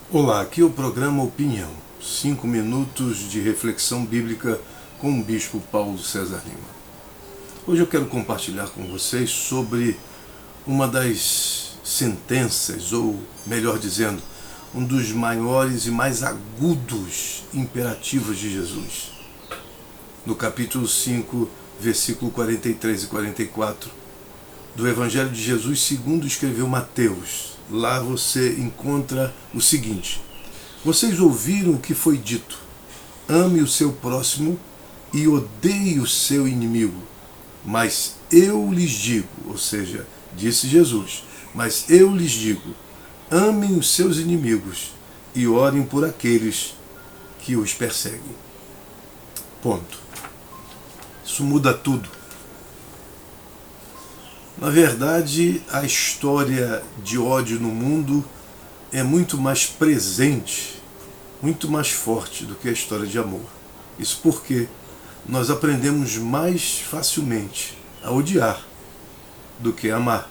Olá, aqui é o programa Opinião, 5 minutos de reflexão bíblica com o Bispo Paulo César Lima. Hoje eu quero compartilhar com vocês sobre uma das sentenças, ou melhor dizendo, um dos maiores e mais agudos imperativos de Jesus. No capítulo 5, versículo 43 e 44, do Evangelho de Jesus segundo escreveu Mateus. Lá você encontra o seguinte: vocês ouviram o que foi dito, ame o seu próximo e odeie o seu inimigo. Mas eu lhes digo, ou seja, disse Jesus, mas eu lhes digo, amem os seus inimigos e orem por aqueles que os perseguem. Ponto. Isso muda tudo. Na verdade, a história de ódio no mundo é muito mais presente, muito mais forte do que a história de amor. Isso porque nós aprendemos mais facilmente a odiar do que a amar.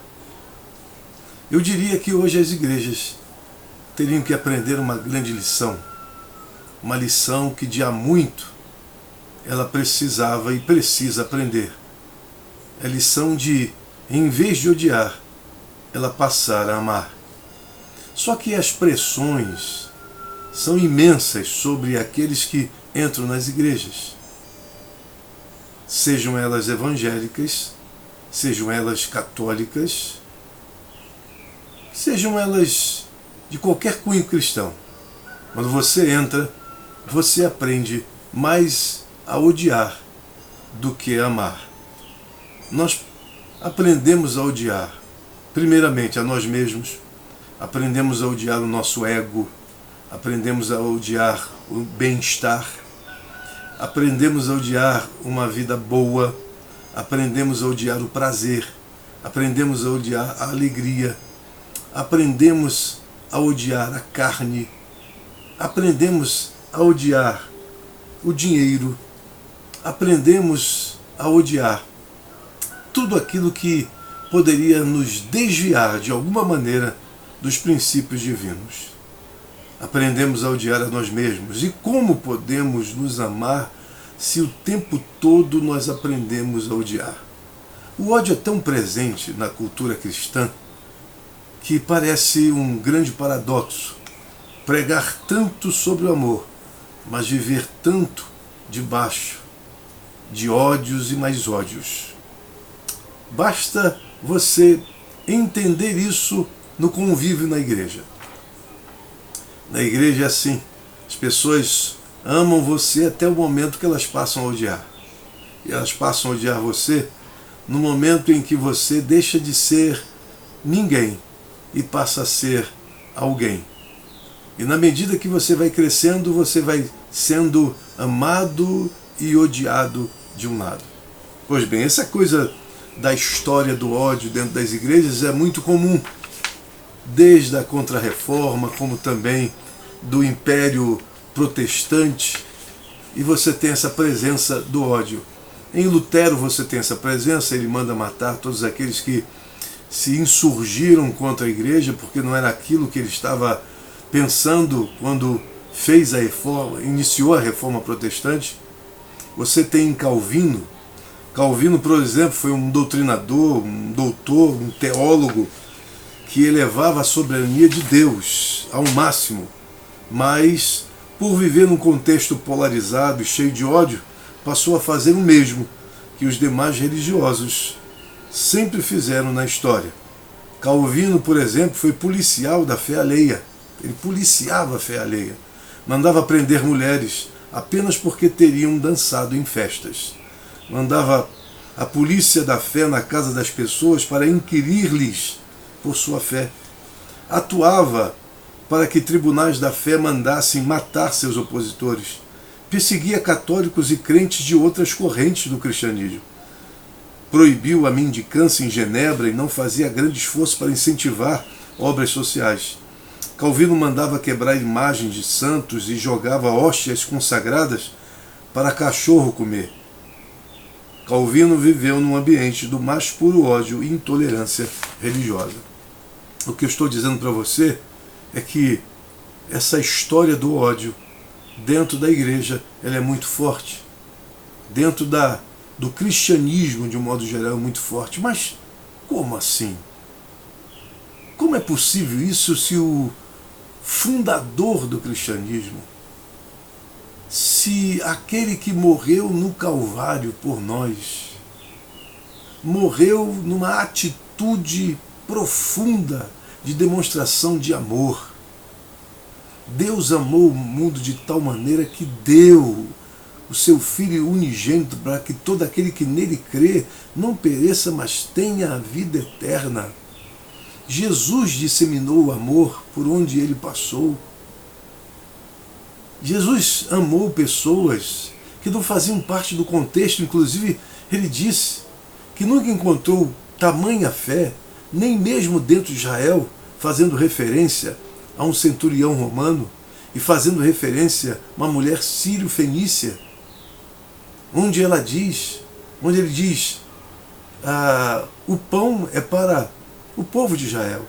Eu diria que hoje as igrejas teriam que aprender uma grande lição, uma lição que de há muito ela precisava e precisa aprender. É a lição de, em vez de odiar, ela passar a amar. Só que as pressões são imensas sobre aqueles que entram nas igrejas. Sejam elas evangélicas, sejam elas católicas, sejam elas de qualquer cunho cristão. Quando você entra, você aprende mais a odiar do que a amar. Nós aprendemos a odiar, primeiramente, a nós mesmos, aprendemos a odiar o nosso ego, aprendemos a odiar o bem-estar, aprendemos a odiar uma vida boa, aprendemos a odiar o prazer, aprendemos a odiar a alegria, aprendemos a odiar a carne, aprendemos a odiar o dinheiro, aprendemos a odiar tudo aquilo que poderia nos desviar de alguma maneira dos princípios divinos. Aprendemos a odiar a nós mesmos. E como podemos nos amar se o tempo todo nós aprendemos a odiar? O ódio é tão presente na cultura cristã que parece um grande paradoxo. Pregar tanto sobre o amor, mas viver tanto debaixo de ódios e mais ódios. Basta você entender isso no convívio na igreja. Na igreja é assim. As pessoas amam você até o momento que elas passam a odiar. E elas passam a odiar você no momento em que você deixa de ser ninguém e passa a ser alguém. E na medida que você vai crescendo, você vai sendo amado e odiado de um lado. Pois bem, essa coisa da história do ódio dentro das igrejas é muito comum, desde a Contra-Reforma, como também do Império Protestante, e você tem essa presença do ódio. Em Lutero você tem essa presença, ele manda matar todos aqueles que se insurgiram contra a igreja, porque não era aquilo que ele estava pensando quando fez a reforma, iniciou a reforma protestante. Você tem em Calvino. Calvino, por exemplo, foi um doutrinador, um doutor, um teólogo que elevava a soberania de Deus ao máximo, mas por viver num contexto polarizado e cheio de ódio, passou a fazer o mesmo que os demais religiosos sempre fizeram na história. Calvino, por exemplo, foi policial da fé alheia. Ele policiava a fé alheia. Mandava prender mulheres apenas porque teriam dançado em festas. Mandava a polícia da fé na casa das pessoas para inquirir-lhes por sua fé. Atuava para que tribunais da fé mandassem matar seus opositores. Perseguia católicos e crentes de outras correntes do cristianismo. Proibiu a mendicância em Genebra e não fazia grande esforço para incentivar obras sociais. Calvino mandava quebrar imagens de santos e jogava hóstias consagradas para cachorro comer. Calvino viveu num ambiente do mais puro ódio e intolerância religiosa. O que eu estou dizendo para você é que essa história do ódio dentro da igreja, ela é muito forte. Dentro do cristianismo, de um modo geral, é muito forte. Mas como assim? Como é possível isso se o fundador do cristianismo, se aquele que morreu no Calvário por nós, morreu numa atitude profunda de demonstração de amor. Deus amou o mundo de tal maneira que deu o seu Filho unigênito para que todo aquele que nele crê não pereça, mas tenha a vida eterna. Jesus disseminou o amor por onde ele passou. Jesus amou pessoas que não faziam parte do contexto, inclusive ele disse que nunca encontrou tamanha fé, nem mesmo dentro de Israel, fazendo referência a um centurião romano e fazendo referência a uma mulher sírio-fenícia, onde ele diz, o pão é para o povo de Israel,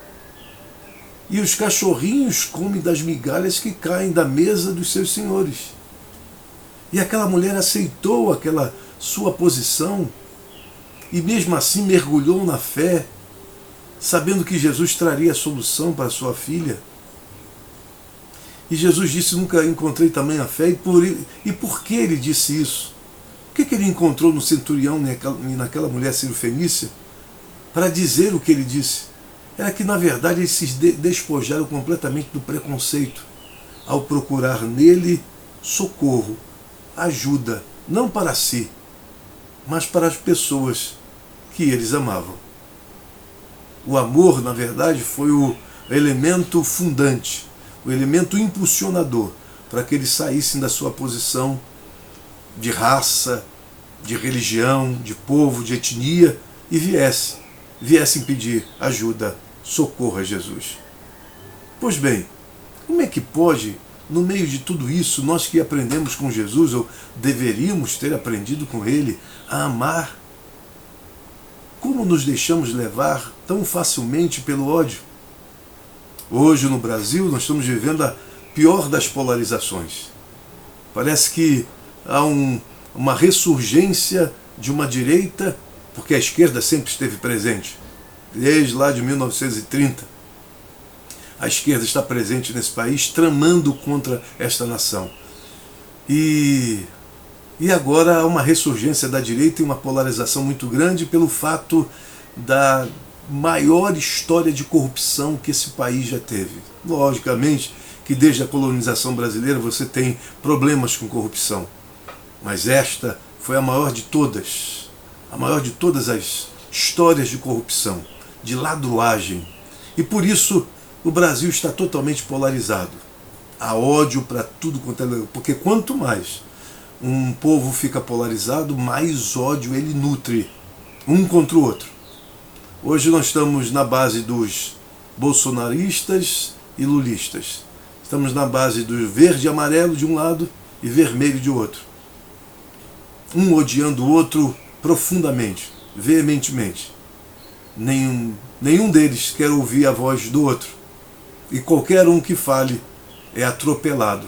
e os cachorrinhos comem das migalhas que caem da mesa dos seus senhores. E aquela mulher aceitou aquela sua posição, e mesmo assim mergulhou na fé, sabendo que Jesus traria a solução para sua filha. E Jesus disse, nunca encontrei tamanha fé. E por que ele disse isso? O que ele encontrou no centurião e naquela mulher sírio-fenícia para dizer o que ele disse? Era que, na verdade, eles se despojaram completamente do preconceito ao procurar nele socorro, ajuda, não para si, mas para as pessoas que eles amavam. O amor, na verdade, foi o elemento fundante, o elemento impulsionador para que eles saíssem da sua posição de raça, de religião, de povo, de etnia e viessem pedir ajuda, socorro a Jesus. Pois bem, como é que pode, no meio de tudo isso, nós que aprendemos com Jesus, ou deveríamos ter aprendido com ele, a amar, como nos deixamos levar tão facilmente pelo ódio? Hoje no Brasil nós estamos vivendo a pior das polarizações. Parece que há uma ressurgência de uma direita, porque a esquerda sempre esteve presente, desde lá de 1930. A esquerda está presente nesse país, tramando contra esta nação. E agora há uma ressurgência da direita e uma polarização muito grande pelo fato da maior história de corrupção que esse país já teve. Logicamente que desde a colonização brasileira você tem problemas com corrupção, mas esta foi a maior de todas as histórias de corrupção, de ladruagem. E por isso o Brasil está totalmente polarizado. Há ódio para tudo quanto é... Porque quanto mais um povo fica polarizado, mais ódio ele nutre, um contra o outro. Hoje nós estamos na base dos bolsonaristas e lulistas. Estamos na base do verde e amarelo de um lado e vermelho de outro. Um odiando o outro profundamente, veementemente. Nenhum deles quer ouvir a voz do outro. E qualquer um que fale é atropelado.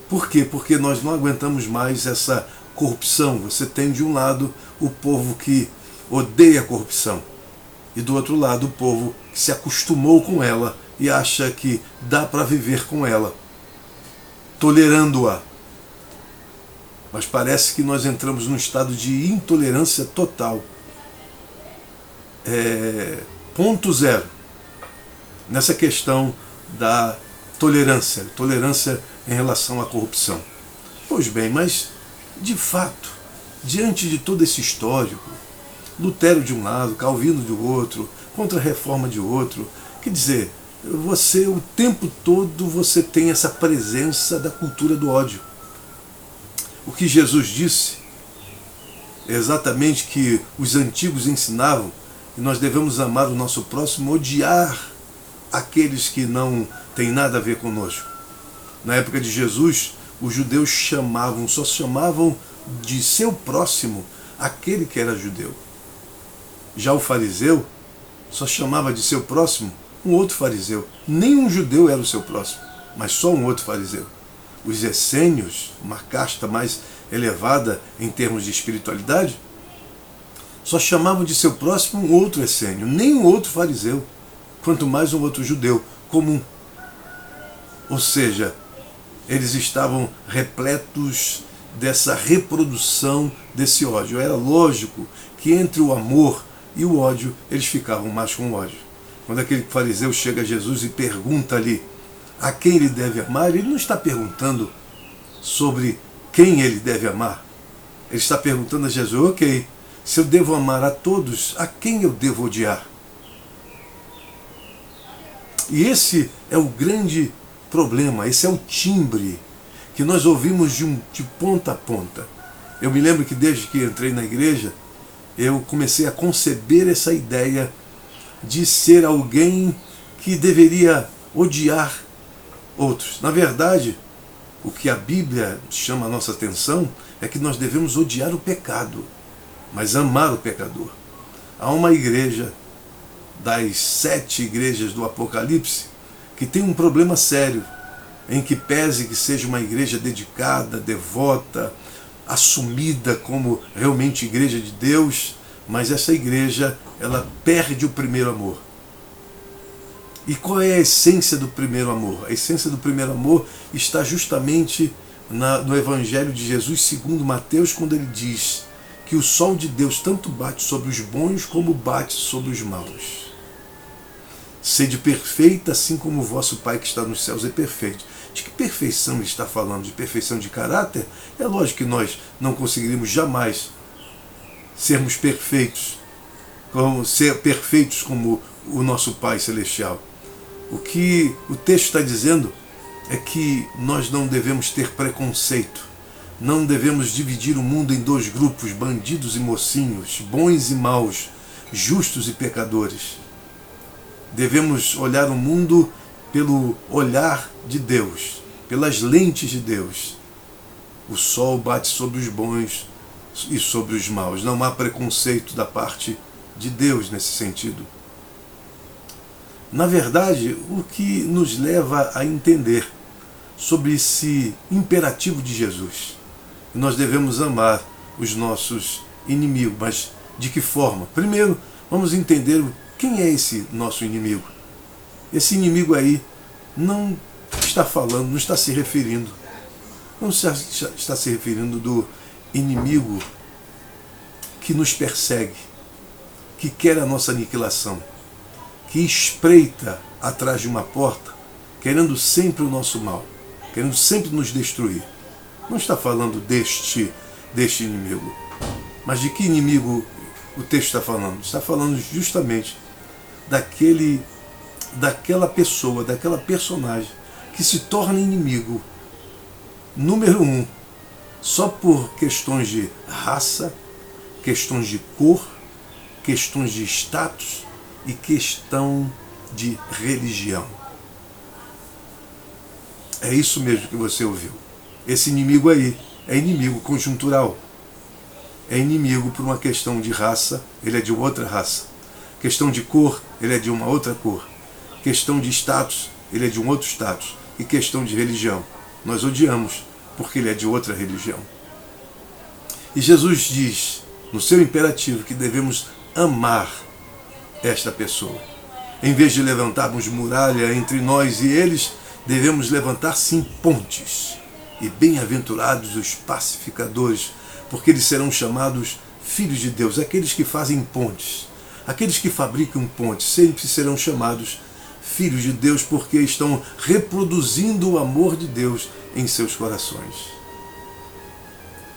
Por quê? Porque nós não aguentamos mais essa corrupção. Você tem de um lado o povo que odeia a corrupção e do outro lado o povo que se acostumou com ela e acha que dá para viver com ela, tolerando-a. Mas parece que nós entramos num estado de intolerância total. Ponto zero nessa questão da tolerância em relação à corrupção. Pois bem, mas de fato, diante de todo esse histórico, Lutero de um lado, Calvino de outro, Contra-Reforma de outro, quer dizer, você o tempo todo você tem essa presença da cultura do ódio. O que Jesus disse é exatamente que os antigos ensinavam, que nós devemos amar o nosso próximo, odiar aqueles que não têm nada a ver conosco. Na época de Jesus, os judeus só chamavam de seu próximo aquele que era judeu. Já o fariseu só chamava de seu próximo um outro fariseu. Nem um judeu era o seu próximo. mas só um outro fariseu. Os essênios, uma casta mais elevada em termos de espiritualidade, só chamavam de seu próximo um outro essênio, nem um outro fariseu, quanto mais um outro judeu comum. Ou seja, eles estavam repletos dessa reprodução desse ódio. Era lógico que entre o amor e o ódio, eles ficavam mais com ódio. Quando aquele fariseu chega a Jesus e pergunta ali a quem ele deve amar, ele não está perguntando sobre quem ele deve amar. Ele está perguntando a Jesus, ok, se eu devo amar a todos, a quem eu devo odiar? E esse é o grande problema, esse é o timbre que nós ouvimos de ponta a ponta. Eu me lembro que desde que entrei na igreja, eu comecei a conceber essa ideia de ser alguém que deveria odiar outros. Na verdade, o que a Bíblia chama a nossa atenção é que nós devemos odiar o pecado, mas amar o pecador. Há uma igreja, das 7 igrejas do Apocalipse, que tem um problema sério, em que pese que seja uma igreja dedicada, devota, assumida como realmente igreja de Deus, mas essa igreja, ela perde o primeiro amor. E qual é a essência do primeiro amor? A essência do primeiro amor está justamente no Evangelho de Jesus segundo Mateus, quando ele diz que o sol de Deus tanto bate sobre os bons como bate sobre os maus. Sede perfeita, assim como o vosso Pai que está nos céus é perfeito. De que perfeição ele está falando? De perfeição de caráter? É lógico que nós não conseguiríamos jamais sermos perfeitos, ser perfeitos como o nosso Pai Celestial. O que o texto está dizendo é que nós não devemos ter preconceito, não devemos dividir o mundo em 2 grupos, bandidos e mocinhos, bons e maus, justos e pecadores. Devemos olhar o mundo pelo olhar de Deus, pelas lentes de Deus. O sol bate sobre os bons e sobre os maus. Não há preconceito da parte de Deus nesse sentido. Na verdade, o que nos leva a entender sobre esse imperativo de Jesus, nós devemos amar os nossos inimigos, mas de que forma? Primeiro, vamos entender quem é esse nosso inimigo. Esse inimigo aí não está falando, não está se referindo, não está se referindo do inimigo que nos persegue, que quer a nossa aniquilação, que espreita atrás de uma porta, querendo sempre o nosso mal, querendo sempre nos destruir. Não está falando deste inimigo. Mas de que inimigo o texto está falando? Está falando justamente daquela pessoa, daquela personagem que se torna inimigo, número 1, só por questões de raça, questões de cor, questões de status e questão de religião. É isso mesmo que você ouviu. Esse inimigo aí é inimigo conjuntural. É inimigo por uma questão de raça, ele é de outra raça. Questão de cor, ele é de uma outra cor. Questão de status, ele é de um outro status. E questão de religião, nós odiamos porque ele é de outra religião. E Jesus diz, no seu imperativo, que devemos amar esta pessoa. Em vez de levantarmos muralha entre nós e eles, devemos levantar sim pontes. E bem-aventurados os pacificadores, porque eles serão chamados filhos de Deus. Aqueles que fazem pontes, aqueles que fabricam pontes, sempre serão chamados filhos de Deus, porque estão reproduzindo o amor de Deus em seus corações.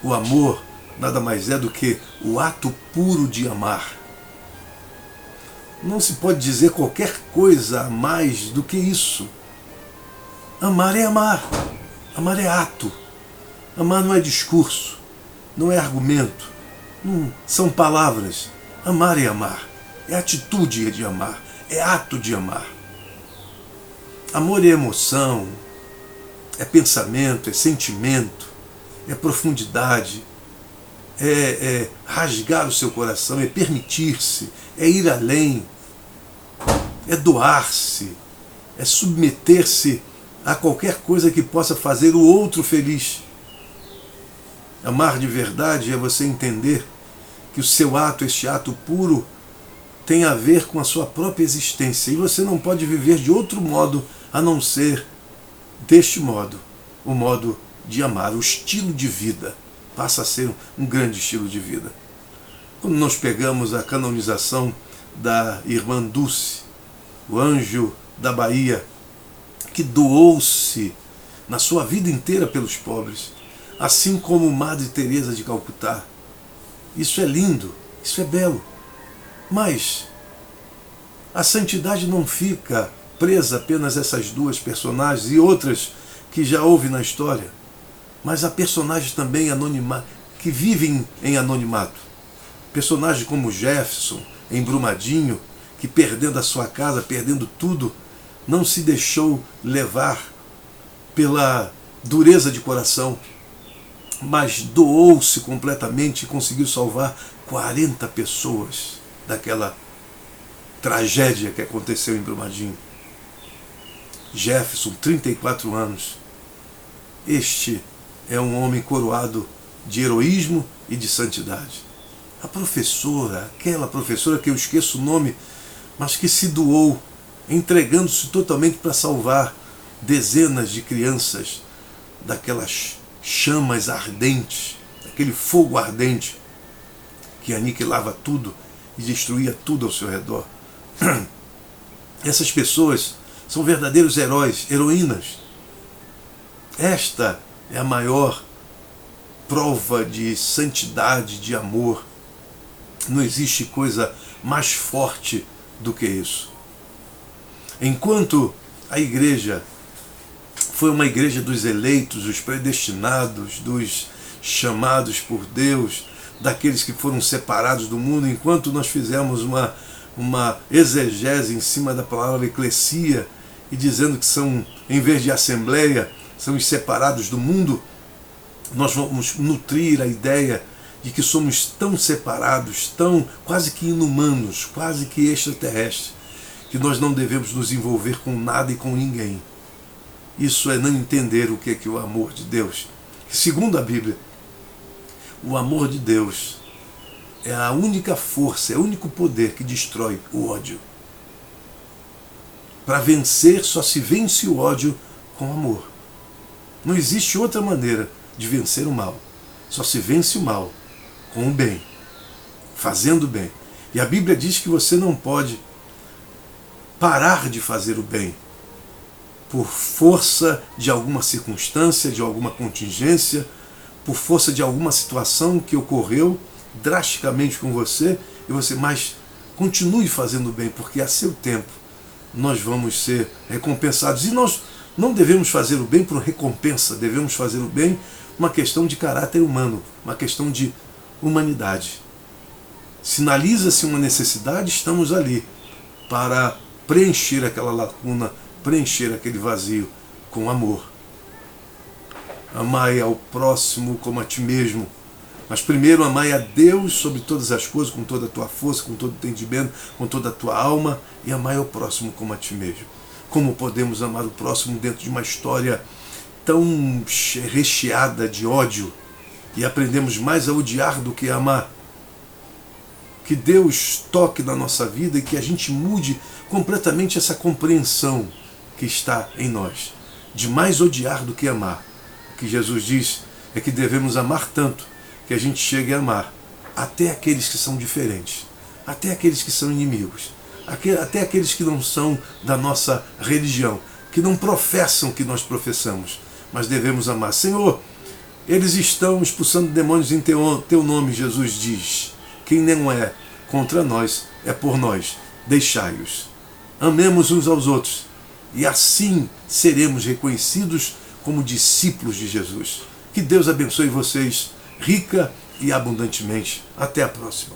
O amor nada mais é do que o ato puro de amar. Não se pode dizer qualquer coisa a mais do que isso. Amar é amar. Amar é ato. Amar não é discurso, não é argumento, não são palavras. Amar é amar. É atitude de amar, é ato de amar. Amor é emoção, é pensamento, é sentimento, é profundidade, é rasgar o seu coração, é permitir-se, é ir além, é doar-se, é submeter-se a qualquer coisa que possa fazer o outro feliz. Amar de verdade é você entender que o seu ato, este ato puro, tem a ver com a sua própria existência. E você não pode viver de outro modo a não ser deste modo, o modo de amar. O estilo de vida passa a ser um grande estilo de vida. Quando nós pegamos a canonização da irmã Dulce, o anjo da Bahia, que doou-se na sua vida inteira pelos pobres, assim como Madre Teresa de Calcutá. Isso é lindo, isso é belo. Mas a santidade não fica presa apenas a essas duas personagens e outras que já houve na história, mas há personagens também que vivem em anonimato. Personagens como Jefferson, em Brumadinho, que perdendo a sua casa, perdendo tudo, não se deixou levar pela dureza de coração, mas doou-se completamente e conseguiu salvar 40 pessoas daquela tragédia que aconteceu em Brumadinho. Jefferson, 34 anos. Este é um homem coroado de heroísmo e de santidade. A professora, aquela professora que eu esqueço o nome, mas que se doou, entregando-se totalmente para salvar dezenas de crianças daquelas chamas ardentes, daquele fogo ardente que aniquilava tudo e destruía tudo ao seu redor. Essas pessoas são verdadeiros heróis, heroínas. Esta é a maior prova de santidade, de amor. Não existe coisa mais forte do que isso. Enquanto a igreja foi uma igreja dos eleitos, dos predestinados, dos chamados por Deus, daqueles que foram separados do mundo, enquanto nós fizemos uma exegese em cima da palavra eclesia e dizendo que são, em vez de assembleia, são os separados do mundo, nós vamos nutrir a ideia de que somos tão separados, tão quase que inumanos, quase que extraterrestres, que nós não devemos nos envolver com nada e com ninguém. Isso é não entender o que é o amor de Deus. Segundo a Bíblia, o amor de Deus é a única força, é o único poder que destrói o ódio. Para vencer, só se vence o ódio com amor. Não existe outra maneira de vencer o mal. Só se vence o mal com o bem, fazendo o bem. E a Bíblia diz que você não pode parar de fazer o bem por força de alguma circunstância, de alguma contingência, por força de alguma situação que ocorreu drasticamente com você, mas continue fazendo o bem, porque a seu tempo nós vamos ser recompensados. E nós não devemos fazer o bem por recompensa, devemos fazer o bem uma questão de caráter humano, uma questão de humanidade. Sinaliza-se uma necessidade, estamos ali para preencher aquela lacuna, preencher aquele vazio com amor. Amai ao próximo como a ti mesmo. Mas primeiro amai a Deus sobre todas as coisas, com toda a tua força, com todo o entendimento, com toda a tua alma, e amai ao próximo como a ti mesmo. Como podemos amar o próximo dentro de uma história tão recheada de ódio, e aprendemos mais a odiar do que a amar? Que Deus toque na nossa vida e que a gente mude completamente essa compreensão que está em nós, de mais odiar do que amar. O que Jesus diz é que devemos amar tanto que a gente chegue a amar até aqueles que são diferentes, até aqueles que são inimigos, até aqueles que não são da nossa religião, que não professam o que nós professamos, mas devemos amar. Senhor, eles estão expulsando demônios em teu nome, Jesus diz. Quem não é contra nós é por nós. Deixai-os. Amemos uns aos outros e assim seremos reconhecidos como discípulos de Jesus. Que Deus abençoe vocês rica e abundantemente. Até a próxima.